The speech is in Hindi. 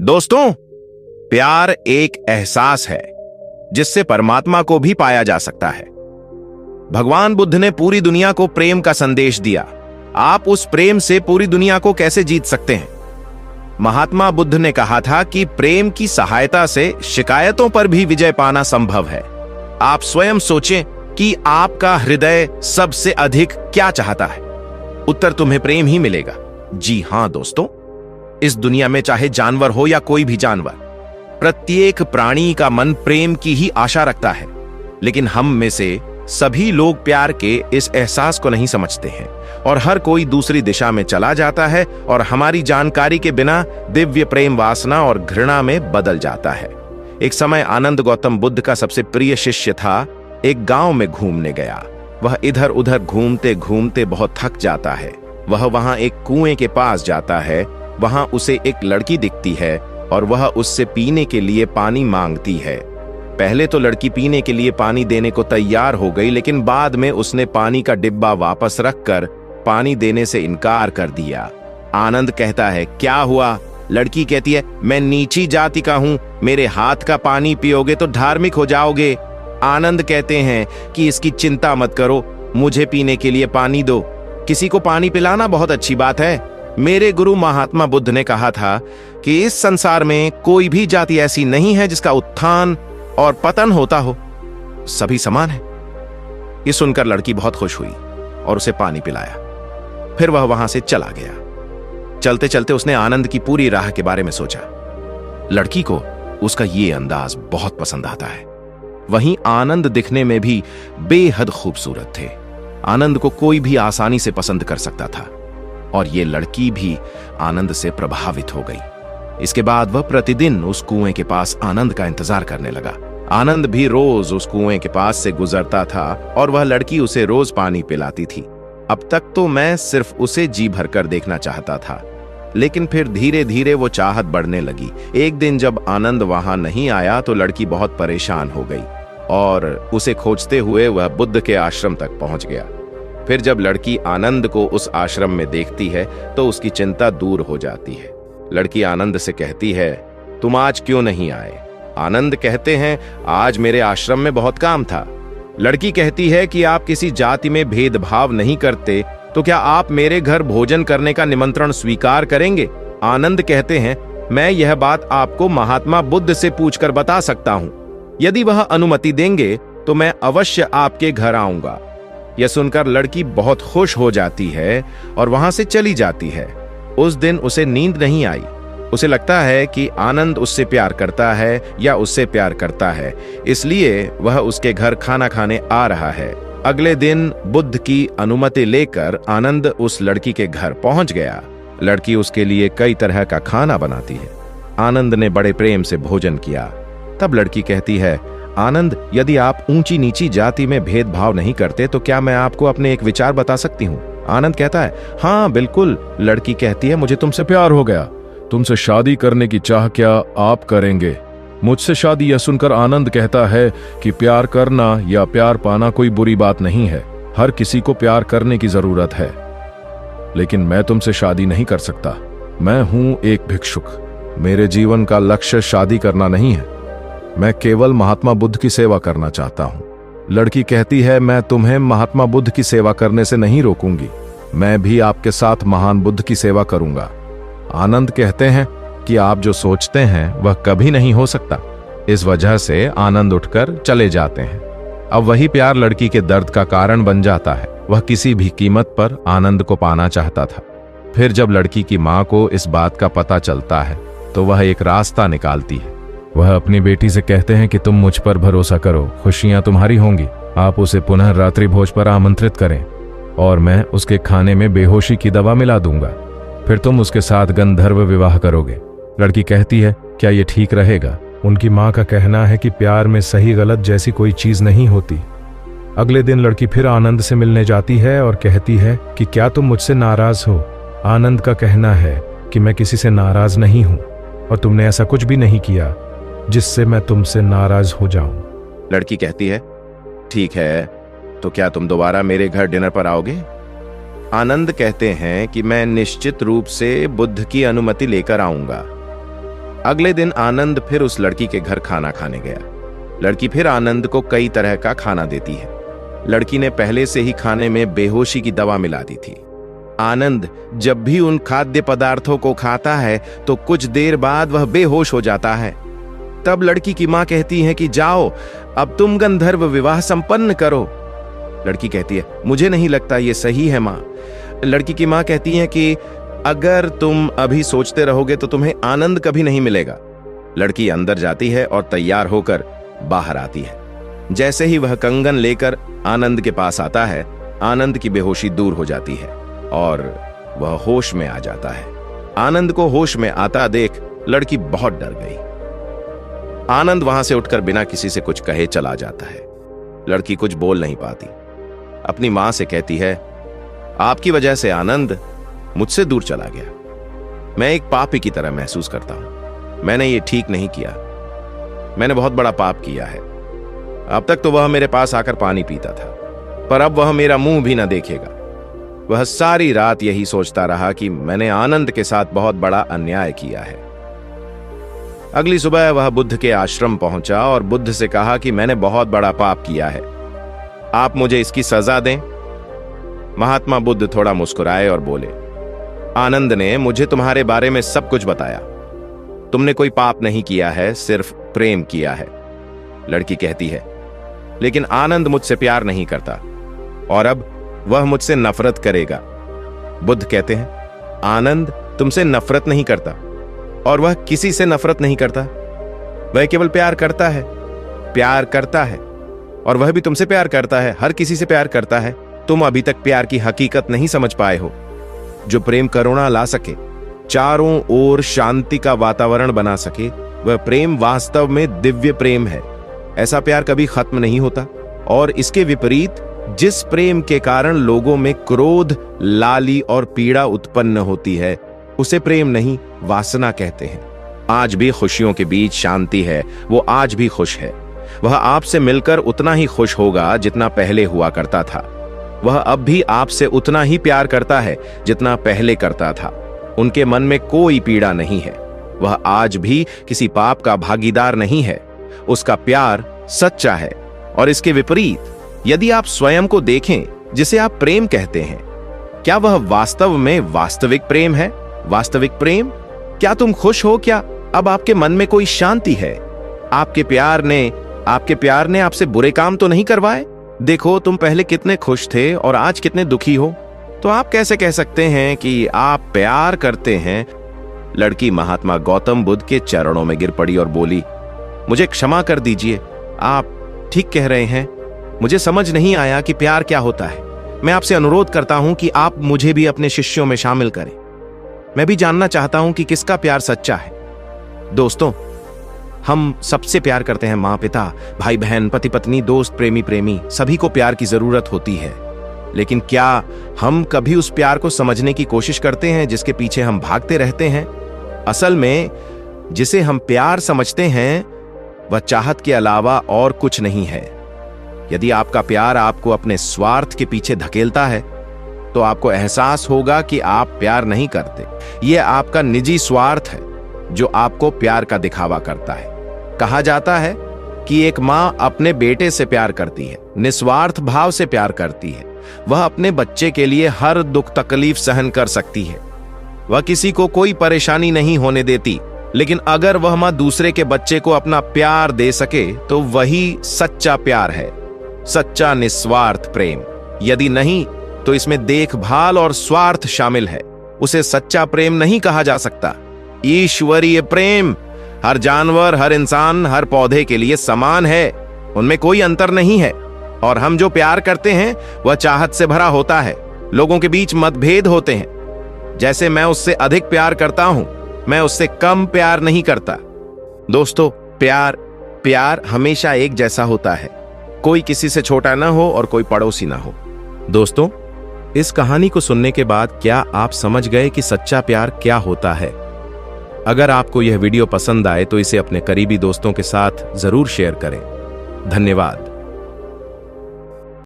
दोस्तों, प्यार एक एहसास है जिससे परमात्मा को भी पाया जा सकता है। भगवान बुद्ध ने पूरी दुनिया को प्रेम का संदेश दिया। आप उस प्रेम से पूरी दुनिया को कैसे जीत सकते हैं? महात्मा बुद्ध ने कहा था कि प्रेम की सहायता से शिकायतों पर भी विजय पाना संभव है। आप स्वयं सोचें कि आपका हृदय सबसे अधिक क्या चाहता है। उत्तर तुम्हें प्रेम ही मिलेगा। जी हां दोस्तों, इस दुनिया में चाहे जानवर हो या कोई भी जानवर, प्रत्येक प्राणी का मन प्रेम की ही आशा रखता है। लेकिन हम में से सभी लोग प्यार के इस एहसास को नहीं समझते हैं और हर कोई दूसरी दिशा में चला जाता है और हमारी जानकारी के बिना दिव्य प्रेम वासना और घृणा में बदल जाता है। एक समय आनंद गौतम बुद्ध का सबसे प्रिय शिष्य था। एक गांव में घूमने गया। वह इधर उधर घूमते घूमते बहुत थक जाता है। वह वहां एक कुएं के पास जाता है। वहां उसे एक लड़की दिखती है और वह उससे पीने के लिए पानी मांगती है। पहले तो लड़की पीने के लिए पानी देने को तैयार हो गई, लेकिन बाद में उसने पानी का डिब्बा वापस रखकर पानी देने से इनकार कर दिया। आनंद कहता है, क्या हुआ? लड़की कहती है, मैं नीची जाति का हूं, मेरे हाथ का पानी पियोगे तो धार्मिक हो जाओगे। आनंद कहते हैं कि इसकी चिंता मत करो, मुझे पीने के लिए पानी दो। किसी को पानी पिलाना बहुत अच्छी बात है। मेरे गुरु महात्मा बुद्ध ने कहा था कि इस संसार में कोई भी जाति ऐसी नहीं है जिसका उत्थान और पतन होता हो, सभी समान है। ये सुनकर लड़की बहुत खुश हुई और उसे पानी पिलाया। फिर वह वहां से चला गया। चलते चलते उसने आनंद की पूरी राह के बारे में सोचा। लड़की को उसका ये अंदाज बहुत पसंद आता है। वहीं आनंद दिखने में भी बेहद खूबसूरत थे। आनंद को कोई भी आसानी से पसंद कर सकता था और ये लड़की भी आनंद से प्रभावित हो गई। इसके बाद वह प्रतिदिन उस कुएं के पास आनंद का इंतजार करने लगा। आनंद भी रोज उस कुएं के पास से गुजरता था और वह लड़की उसे रोज पानी पिलाती थी। अब तक तो मैं सिर्फ उसे जी भरकर देखना चाहता था, लेकिन फिर धीरे धीरे वो चाहत बढ़ने लगी। एक दिन जब आनंद वहां नहीं आया तो लड़की बहुत परेशान हो गई और उसे खोजते हुए वह बुद्ध के आश्रम तक पहुंच गया। फिर जब लड़की आनंद को उस आश्रम में देखती है तो उसकी चिंता दूर हो जाती है। लड़की आनंद से कहती है, तुम आज क्यों नहीं आए? आनंद कहते हैं, आज मेरे आश्रम में बहुत काम था। लड़की कहती है कि आप किसी जाति में भेदभाव नहीं करते, तो क्या आप मेरे घर भोजन करने का निमंत्रण स्वीकार करेंगे? आनंद कहते हैं, मैं यह बात आपको महात्मा बुद्ध से पूछकर बता सकता हूं। यदि वह अनुमति देंगे तो मैं अवश्य आपके घर आऊंगा। यह सुनकर लड़की बहुत खुश हो जाती है और वहां से चली जाती है। उस दिन उसे नींद नहीं आई। उसे लगता है कि आनंद उससे प्यार करता है या उससे प्यार करता है, इसलिए वह उसके घर खाना खाने आ रहा है। अगले दिन बुद्ध की अनुमति लेकर आनंद उस लड़की के घर पहुंच गया। लड़की उसके लिए कई तरह का खाना बनाती है। आनंद ने बड़े प्रेम से भोजन किया। तब लड़की कहती है, आनंद, यदि आप ऊंची नीची जाति में भेदभाव नहीं करते तो क्या मैं आपको अपने एक विचार बता सकती हूँ? आनंद कहता है, हाँ बिल्कुल। लड़की कहती है, मुझे तुमसे प्यार हो गया। तुमसे शादी करने की चाह क्या आप करेंगे? मुझसे शादी? यह सुनकर आनंद कहता है कि प्यार करना या प्यार पाना कोई बुरी बात नहीं है। हर किसी को प्यार करने की जरूरत है, लेकिन मैं तुमसे शादी नहीं कर सकता। मैं हूं एक भिक्षुक। मेरे जीवन का लक्ष्य शादी करना नहीं है। मैं केवल महात्मा बुद्ध की सेवा करना चाहता हूं। लड़की कहती है, मैं तुम्हें महात्मा बुद्ध की सेवा करने से नहीं रोकूंगी। मैं भी आपके साथ महान बुद्ध की सेवा करूंगा। आनंद कहते हैं कि आप जो सोचते हैं वह कभी नहीं हो सकता। इस वजह से आनंद उठकर चले जाते हैं। अब वही प्यार लड़की के दर्द का कारण बन जाता है। वह किसी भी कीमत पर आनंद को पाना चाहता था। फिर जब लड़की की मां को इस बात का पता चलता है तो वह एक रास्ता निकालती है। वह अपनी बेटी से कहते हैं कि तुम मुझ पर भरोसा करो, खुशियां तुम्हारी होंगी। आप उसे पुनः रात्रि भोज पर आमंत्रित करें और मैं उसके खाने में बेहोशी की दवा मिला दूंगा। फिर तुम उसके साथ गंधर्व विवाह करोगे। लड़की कहती है, क्या ये ठीक रहेगा? उनकी मां का कहना है कि प्यार में सही गलत जैसी कोई चीज नहीं होती। अगले दिन लड़की फिर आनंद से मिलने जाती है और कहती है कि क्या तुम मुझसे नाराज हो? आनंद का कहना है कि मैं किसी से नाराज नहीं हूं और तुमने ऐसा कुछ भी नहीं किया जिससे मैं तुमसे नाराज हो जाऊं। लड़की कहती है, ठीक है, तो क्या तुम दोबारा मेरे घर डिनर पर आओगे? आनंद कहते हैं कि मैं निश्चित रूप से बुद्ध की अनुमति लेकर आऊंगा। अगले दिन आनंद फिर उस लड़की के घर खाना खाने गया। लड़की फिर आनंद को कई तरह का खाना देती है। लड़की ने पहले से ही खाने में बेहोशी की दवा मिला दी थी। आनंद जब भी उन खाद्य पदार्थों को खाता है तो कुछ देर बाद वह बेहोश हो जाता है। तब लड़की की मां कहती है कि जाओ, अब तुम गंधर्व विवाह संपन्न करो। लड़की कहती है, मुझे नहीं लगता ये सही है मां। लड़की की मां कहती है कि अगर तुम अभी सोचते रहोगे तो तुम्हें आनंद कभी नहीं मिलेगा। लड़की अंदर जाती है और तैयार होकर बाहर आती है। जैसे ही वह कंगन लेकर आनंद के पास आता है, आनंद की बेहोशी दूर हो जाती है और वह होश में आ जाता है। आनंद को होश में आता देख लड़की बहुत डर गई। आनंद वहां से उठकर बिना किसी से कुछ कहे चला जाता है। लड़की कुछ बोल नहीं पाती। अपनी मां से कहती है, आपकी वजह से आनंद मुझसे दूर चला गया। मैं एक पापी की तरह महसूस करता हूं। मैंने ये ठीक नहीं किया। मैंने बहुत बड़ा पाप किया है। अब तक तो वह मेरे पास आकर पानी पीता था, पर अब वह मेरा मुंह भी न देखेगा। वह सारी रात यही सोचता रहा कि मैंने आनंद के साथ बहुत बड़ा अन्याय किया है। अगली सुबह वह बुद्ध के आश्रम पहुंचा और बुद्ध से कहा कि मैंने बहुत बड़ा पाप किया है, आप मुझे इसकी सजा दें। महात्मा बुद्ध थोड़ा मुस्कुराए और बोले, आनंद ने मुझे तुम्हारे बारे में सब कुछ बताया। तुमने कोई पाप नहीं किया है, सिर्फ प्रेम किया है। लड़की कहती है, लेकिन आनंद मुझसे प्यार नहीं करता और अब वह मुझसे नफरत करेगा। बुद्ध कहते हैं, आनंद तुमसे नफरत नहीं करता और वह किसी से नफरत नहीं करता। वह केवल प्यार करता है और वह भी तुमसे प्यार करता है, हर किसी से प्यार करता है। तुम अभी तक प्यार की हकीकत नहीं समझ पाए हो। जो प्रेम करुणा ला सके, चारों ओर शांति का वातावरण बना सके, वह प्रेम वास्तव में दिव्य प्रेम है। ऐसा प्यार कभी खत्म नहीं होता। और इसके विपरीत जिस प्रेम के कारण लोगों में क्रोध, लाली और पीड़ा उत्पन्न होती है, उसे प्रेम नहीं, वासना कहते हैं। आज भी खुशियों के बीच शांति है। वो आज भी खुश है। वह आपसे मिलकर उतना ही खुश होगा जितना पहले हुआ करता था। वह अब भी आपसे उतना ही प्यार करता है जितना पहले करता था। उनके मन में कोई पीड़ा नहीं है। वह आज भी किसी पाप का भागीदार नहीं है। उसका प्यार सच्चा है। और इसके विपरीत यदि आप स्वयं को देखें जिसे आप प्रेम कहते हैं, क्या वह वास्तव में वास्तविक प्रेम है? वास्तविक प्रेम? क्या तुम खुश हो? क्या अब आपके मन में कोई शांति है? आपके प्यार ने आपसे बुरे काम तो नहीं करवाए? देखो, तुम पहले कितने खुश थे और आज कितने दुखी हो। तो आप कैसे कह सकते हैं कि आप प्यार करते हैं? लड़की महात्मा गौतम बुद्ध के चरणों में गिर पड़ी और बोली, मुझे क्षमा कर दीजिए, आप ठीक कह रहे हैं। मुझे समझ नहीं आया कि प्यार क्या होता है। मैं आपसे अनुरोध करता हूं कि आप मुझे भी अपने शिष्यों में शामिल करें। मैं भी जानना चाहता हूं कि किसका प्यार सच्चा है। दोस्तों, हम सबसे प्यार करते हैं। माँ पिता, भाई बहन, पति पत्नी, दोस्त, प्रेमी, सभी को प्यार की जरूरत होती है। लेकिन क्या हम कभी उस प्यार को समझने की कोशिश करते हैं जिसके पीछे हम भागते रहते हैं? असल में जिसे हम प्यार समझते हैं वह चाहत के अलावा और कुछ नहीं है। यदि आपका प्यार आपको अपने स्वार्थ के पीछे धकेलता है तो आपको एहसास होगा कि आप प्यार नहीं करते। यह आपका निजी स्वार्थ है जो आपको प्यार का दिखावा करता है। कहा जाता है कि एक मां अपने बेटे से प्यार करती है, निस्वार्थ भाव से प्यार करती है। वह अपने बच्चे के लिए हर दुख तकलीफ सहन कर सकती है। वह किसी को कोई परेशानी नहीं होने देती। लेकिन अगर वह मां दूसरे के बच्चे को अपना प्यार दे सके तो वही सच्चा प्यार है, सच्चा निस्वार्थ प्रेम। यदि नहीं तो इसमें देखभाल और स्वार्थ शामिल है। उसे सच्चा प्रेम नहीं कहा जा सकता। ईश्वरीय प्रेम हर जानवर, हर इंसान, हर पौधे के लिए समान है। उनमें कोई अंतर नहीं है। और हम जो प्यार करते हैं वह चाहत से भरा होता है। लोगों के बीच मतभेद होते हैं। जैसे मैं उससे अधिक प्यार करता हूं, मैं उससे कम प्यार नहीं करता। दोस्तों, प्यार हमेशा एक जैसा होता है। कोई किसी से छोटा ना हो और कोई पड़ोसी ना हो। दोस्तों, इस कहानी को सुनने के बाद क्या आप समझ गए कि सच्चा प्यार क्या होता है? अगर आपको यह वीडियो पसंद आए तो इसे अपने करीबी दोस्तों के साथ जरूर शेयर करें। धन्यवाद।